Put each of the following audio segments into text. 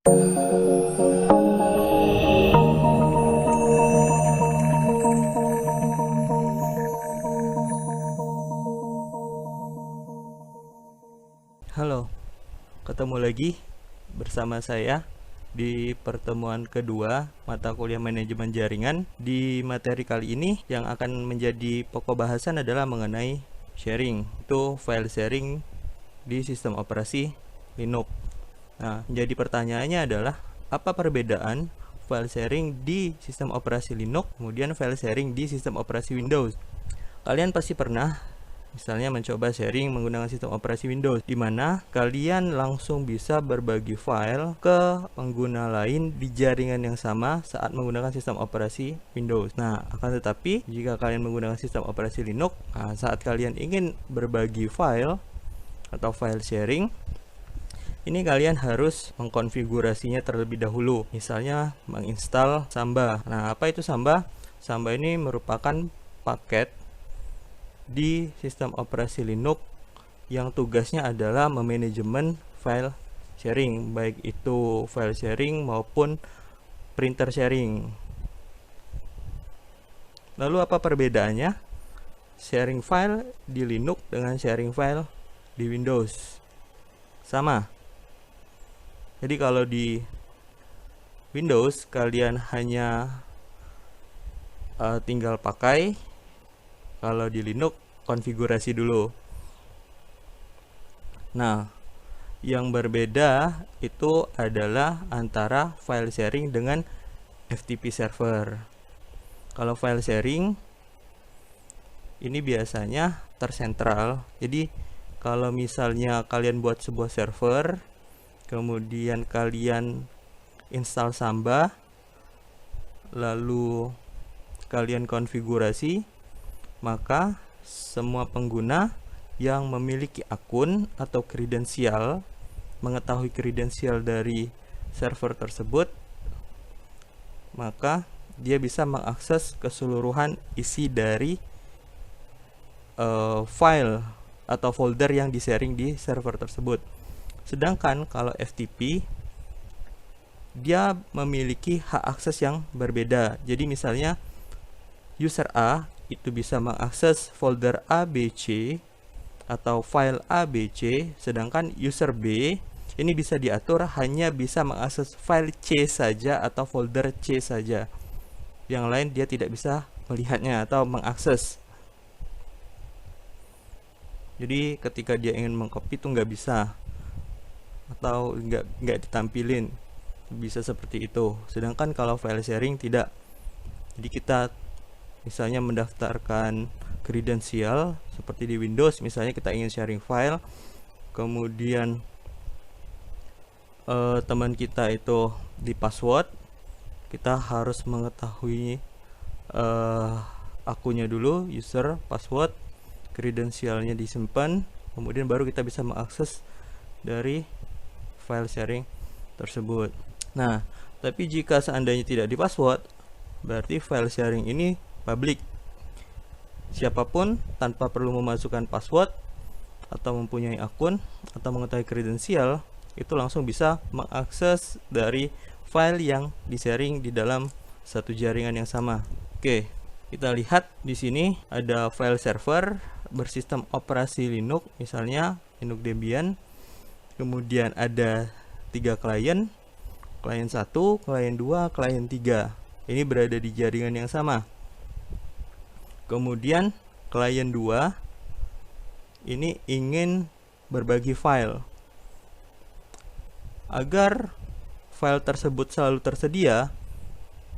Halo, ketemu lagi bersama saya di pertemuan kedua mata kuliah manajemen jaringan. Di materi kali ini yang akan menjadi pokok bahasan adalah mengenai sharing, itu file sharing di sistem operasi Linux. Nah, jadi pertanyaannya adalah apa perbedaan file sharing di sistem operasi Linux kemudian file sharing di sistem operasi Windows? Kalian pasti pernah misalnya mencoba sharing menggunakan sistem operasi Windows, di mana kalian langsung bisa berbagi file ke pengguna lain di jaringan yang sama saat menggunakan sistem operasi Windows. Nah, akan tetapi jika kalian menggunakan sistem operasi Linux, saat kalian ingin berbagi file atau file sharing, ini kalian harus mengkonfigurasinya terlebih dahulu. Misalnya menginstal Samba. Nah, apa itu Samba? Samba ini merupakan paket di sistem operasi Linux yang tugasnya adalah memanajemen file sharing, baik itu file sharing maupun printer sharing. Lalu apa perbedaannya sharing file di Linux dengan sharing file di Windows? Sama. Jadi kalau di Windows kalian hanya tinggal pakai, kalau di Linux konfigurasi dulu. Nah, yang berbeda itu adalah antara file sharing dengan FTP server. Kalau file sharing ini biasanya tersentral. Jadi kalau misalnya kalian buat sebuah server, kemudian kalian install Samba, lalu kalian konfigurasi, maka semua pengguna yang memiliki akun atau kredensial, mengetahui kredensial dari server tersebut, maka dia bisa mengakses keseluruhan isi dari file atau folder yang di-sharing di server tersebut. Sedangkan kalau FTP, dia memiliki hak akses yang berbeda. Jadi misalnya user A itu bisa mengakses folder ABC atau file ABC, sedangkan user B ini bisa diatur hanya bisa mengakses file C saja atau folder C saja. Yang lain dia tidak bisa melihatnya atau mengakses. Jadi ketika dia ingin mengcopy itu nggak bisa, atau nggak ditampilin, bisa seperti itu. Sedangkan kalau file sharing tidak. Jadi kita misalnya mendaftarkan kredensial seperti di Windows, misalnya kita ingin sharing file, kemudian teman kita itu di password, kita harus mengetahui akunnya dulu, user, password, kredensialnya disimpan, kemudian baru kita bisa mengakses dari file sharing tersebut. Nah, tapi jika seandainya tidak di password, berarti file sharing ini public. Siapapun tanpa perlu memasukkan password atau mempunyai akun atau mengetahui kredensial itu langsung bisa mengakses dari file yang di-sharing di dalam satu jaringan yang sama. Oke, kita lihat di sini ada file server bersistem operasi Linux, misalnya Linux Debian. Kemudian ada 3 klien, klien 1, klien 2, klien 3. Ini berada di jaringan yang sama. Kemudian klien 2 ini ingin berbagi file. Agar file tersebut selalu tersedia,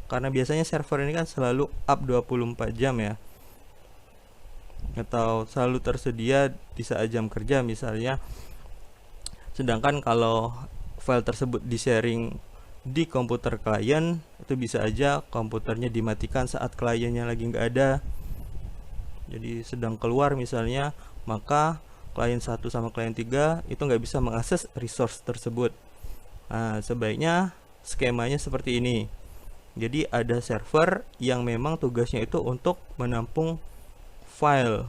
karena biasanya server ini kan selalu up 24 jam ya, atau selalu tersedia di saat jam kerja misalnya. Sedangkan kalau file tersebut di-sharing di komputer klien, itu bisa aja komputernya dimatikan saat kliennya lagi nggak ada, jadi sedang keluar misalnya, maka klien 1 sama klien 3 itu nggak bisa mengakses resource tersebut. Nah, sebaiknya skemanya seperti ini. Jadi ada server yang memang tugasnya itu untuk menampung file,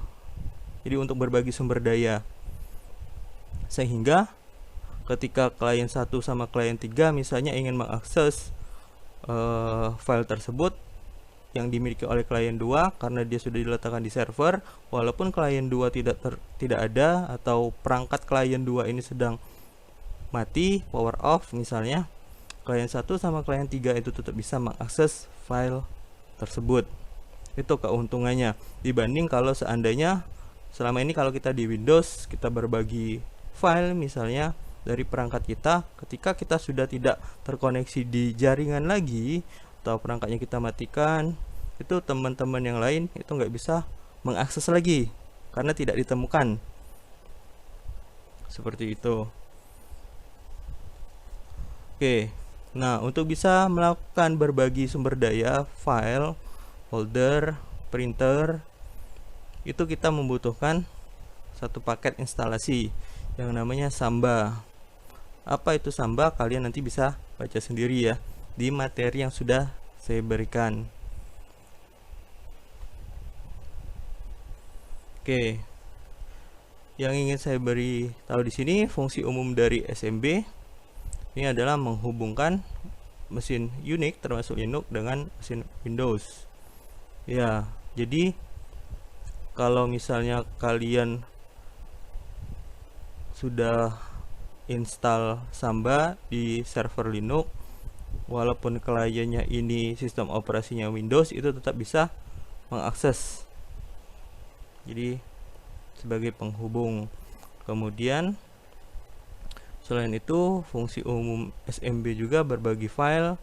jadi untuk berbagi sumber daya, sehingga ketika klien 1 sama klien 3 misalnya ingin mengakses file tersebut yang dimiliki oleh klien 2 karena dia sudah diletakkan di server, walaupun klien 2 tidak ada atau perangkat klien 2 ini sedang mati, power off misalnya, klien 1 sama klien 3 itu tetap bisa mengakses file tersebut. Itu keuntungannya dibanding kalau seandainya selama ini kalau kita di Windows kita berbagi file misalnya dari perangkat kita, ketika kita sudah tidak terkoneksi di jaringan lagi atau perangkatnya kita matikan, itu teman-teman yang lain itu nggak bisa mengakses lagi karena tidak ditemukan. Seperti itu. Oke, nah untuk bisa melakukan berbagi sumber daya file, folder, printer, itu kita membutuhkan satu paket instalasi yang namanya Samba. Apa itu Samba? Kalian nanti bisa baca sendiri ya di materi yang sudah saya berikan. Oke, yang ingin saya beri tahu di sini, fungsi umum dari SMB ini adalah menghubungkan mesin Unix termasuk Linux dengan mesin Windows. Ya, jadi kalau misalnya kalian sudah install Samba di server Linux, walaupun kliennya ini sistem operasinya Windows, itu tetap bisa mengakses. Jadi sebagai penghubung. Kemudian selain itu fungsi umum SMB juga berbagi file,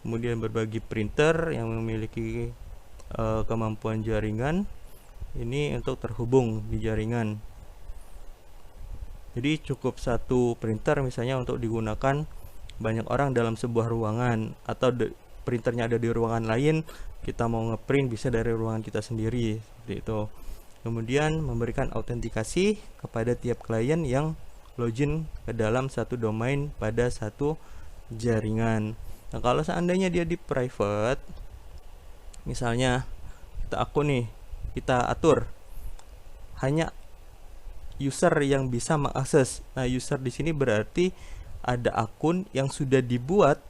kemudian berbagi printer yang memiliki kemampuan jaringan ini untuk terhubung di jaringan. Jadi cukup satu printer misalnya untuk digunakan banyak orang dalam sebuah ruangan, atau printernya ada di ruangan lain, kita mau ngeprint bisa dari ruangan kita sendiri, seperti itu. Kemudian memberikan autentikasi kepada tiap klien yang login ke dalam satu domain pada satu jaringan. Nah, kalau seandainya dia di private, misalnya kita akun nih, kita atur hanya user yang bisa mengakses. Nah, user di sini berarti ada akun yang sudah dibuat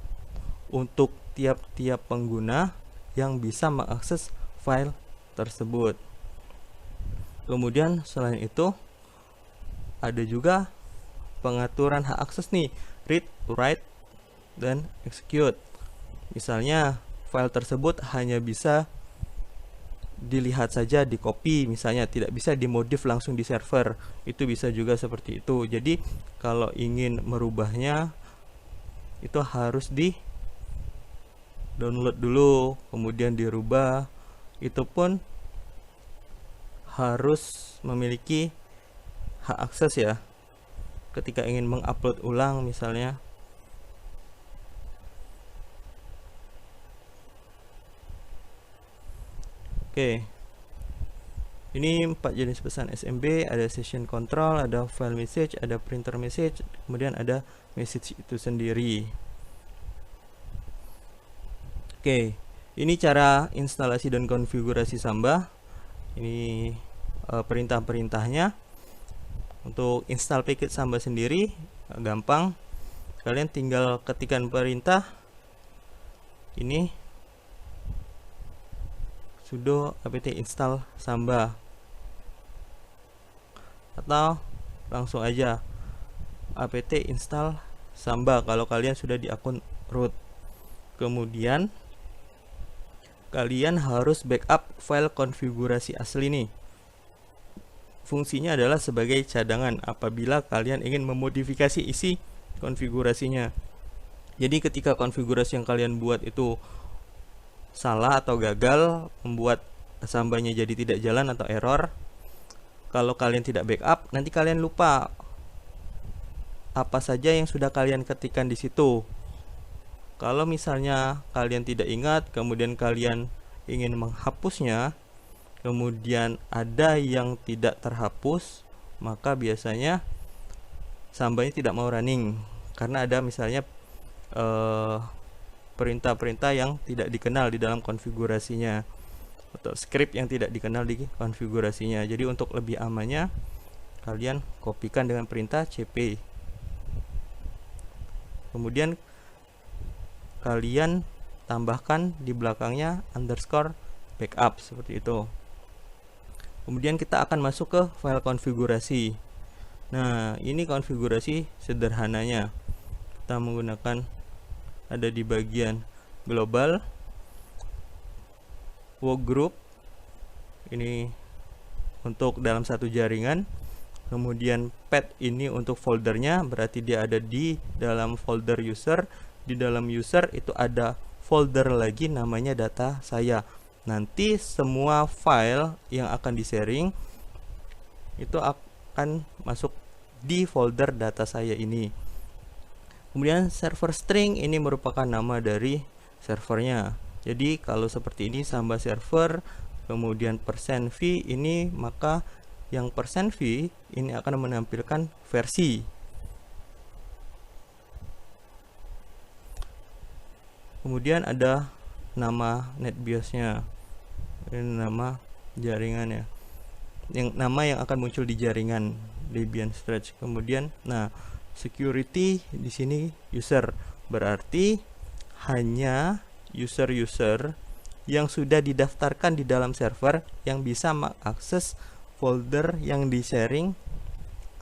untuk tiap-tiap pengguna yang bisa mengakses file tersebut. Kemudian selain itu ada juga pengaturan hak akses nih, read, write, dan execute. Misalnya file tersebut hanya bisa dilihat saja, di copy misalnya, tidak bisa dimodif langsung di server, itu bisa juga seperti itu. Jadi kalau ingin merubahnya itu harus di download dulu kemudian dirubah, itu pun harus memiliki hak akses ya ketika ingin mengupload ulang misalnya. Oke, ini 4 jenis pesan SMB, ada session control, ada file message, ada printer message, kemudian ada message itu sendiri. Oke, ini cara instalasi dan konfigurasi Samba. Ini perintah-perintahnya. Untuk install paket Samba sendiri gampang, kalian tinggal ketikkan perintah ini sudo apt install Samba, atau langsung aja apt install Samba kalau kalian sudah di akun root. Kemudian kalian harus backup file konfigurasi asli nih. Fungsinya adalah sebagai cadangan apabila kalian ingin memodifikasi isi konfigurasinya. Jadi ketika konfigurasi yang kalian buat itu salah atau gagal, membuat Sambanya jadi tidak jalan atau error, kalau kalian tidak backup, nanti kalian lupa apa saja yang sudah kalian ketikkan di situ. Kalau misalnya kalian tidak ingat, kemudian kalian ingin menghapusnya, kemudian ada yang tidak terhapus, maka biasanya Sambanya tidak mau running karena ada misalnya perintah-perintah yang tidak dikenal di dalam konfigurasinya atau script yang tidak dikenal di konfigurasinya. Jadi untuk lebih amannya kalian kopikan dengan perintah cp. kemudian kalian tambahkan di belakangnya underscore backup seperti itu. Kemudian kita akan masuk ke file konfigurasi. Nah, ini konfigurasi sederhananya. Kita menggunakan, ada di bagian global, workgroup, ini untuk dalam satu jaringan. Kemudian path ini untuk foldernya, berarti dia ada di dalam folder user. Di dalam user itu ada folder lagi namanya data saya. Nanti semua file yang akan di-sharing itu akan masuk di folder data saya ini. Kemudian server string ini merupakan nama dari servernya. Jadi kalau seperti ini Samba server, kemudian %v ini, maka yang %v ini akan menampilkan versi. Kemudian ada nama NetBIOS-nya, ini nama jaringannya, nama yang akan muncul di jaringan Debian Stretch. Kemudian, nah, security di sini user, berarti hanya user-user yang sudah didaftarkan di dalam server yang bisa mengakses folder yang di-sharing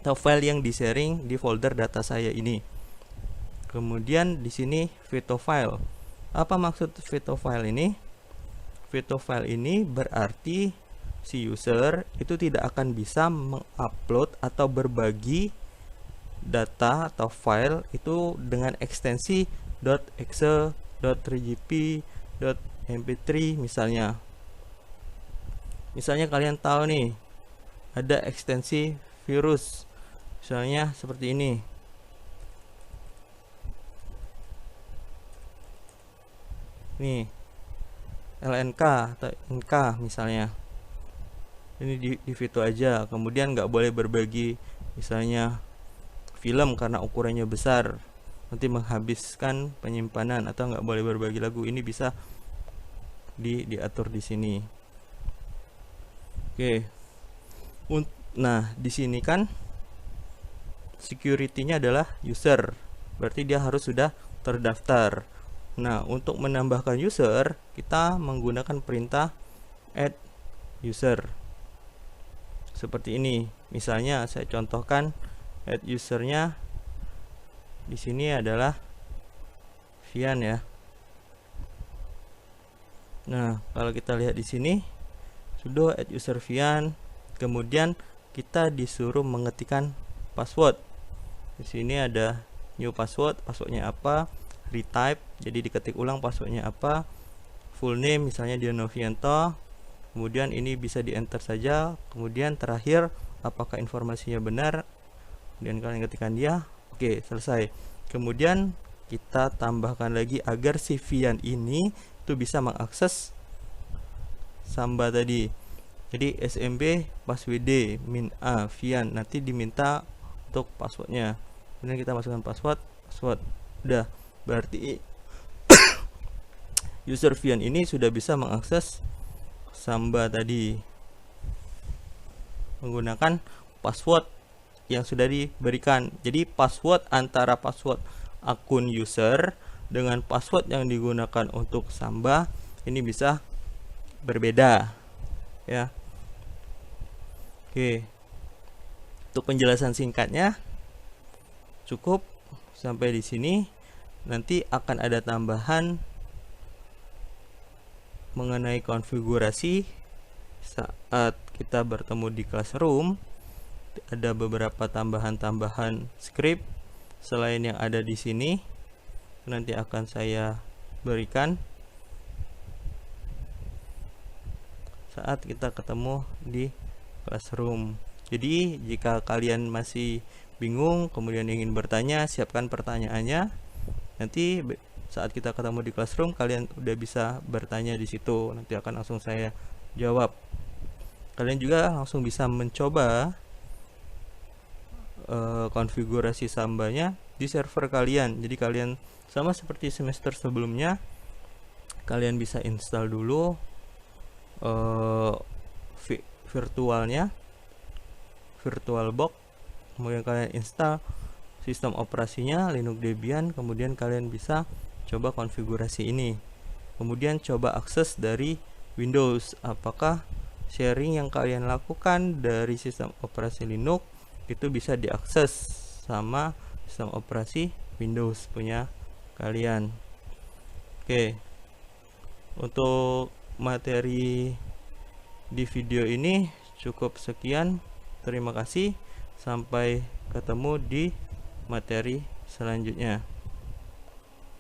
atau file yang di-sharing di folder data saya ini. Kemudian di sini veto file. Apa maksud veto file ini? Veto file ini berarti si user itu tidak akan bisa mengupload atau berbagi data atau file itu dengan ekstensi .exe, .3gp, .mp3 misalnya. Misalnya kalian tahu nih, ada ekstensi virus, misalnya seperti ini. Nih, LNK atau NK misalnya. Ini di veto aja. Kemudian nggak boleh berbagi misalnya film karena ukurannya besar, nanti menghabiskan penyimpanan, atau nggak boleh berbagi lagu. Ini bisa diatur di sini. Oke. Nah, di sini kan security-nya adalah user, berarti dia harus sudah terdaftar. Nah, untuk menambahkan user, kita menggunakan perintah add user. Seperti ini. Misalnya saya contohkan, add usernya di sini adalah Vian ya. Nah, kalau kita lihat di sini, sudo add user Vian, kemudian kita disuruh mengetikkan password. Di sini ada new password, passwordnya apa, retype, jadi diketik ulang passwordnya apa, full name misalnya Dionovianto, kemudian ini bisa di enter saja, kemudian terakhir apakah informasinya benar, kemudian kalian ketikkan dia, oke, selesai. Kemudian kita tambahkan lagi agar si Vian ini itu bisa mengakses Samba tadi. Jadi smb passwd min a Vian, nanti diminta untuk passwordnya, kemudian kita masukkan password, udah, berarti user Vian ini sudah bisa mengakses Samba tadi menggunakan password yang sudah diberikan. Jadi password antara password akun user dengan password yang digunakan untuk Samba ini bisa berbeda ya. Oke, untuk penjelasan singkatnya cukup sampai di sini. Nanti akan ada tambahan mengenai konfigurasi saat kita bertemu di classroom. Ada beberapa tambahan script selain yang ada di sini, nanti akan saya berikan saat kita ketemu di classroom. Jadi jika kalian masih bingung kemudian ingin bertanya, siapkan pertanyaannya. Nanti saat kita ketemu di classroom kalian udah bisa bertanya di situ, nanti akan langsung saya jawab. Kalian juga langsung bisa mencoba konfigurasi Sambanya di server kalian. Jadi kalian sama seperti semester sebelumnya, kalian bisa install dulu VirtualBox, kemudian kalian install sistem operasinya Linux Debian, kemudian kalian bisa coba konfigurasi ini. Kemudian coba akses dari Windows, apakah sharing yang kalian lakukan dari sistem operasi Linux itu bisa diakses sama sistem operasi Windows punya kalian. Oke, untuk materi di video ini cukup sekian. Terima kasih, sampai ketemu di materi selanjutnya.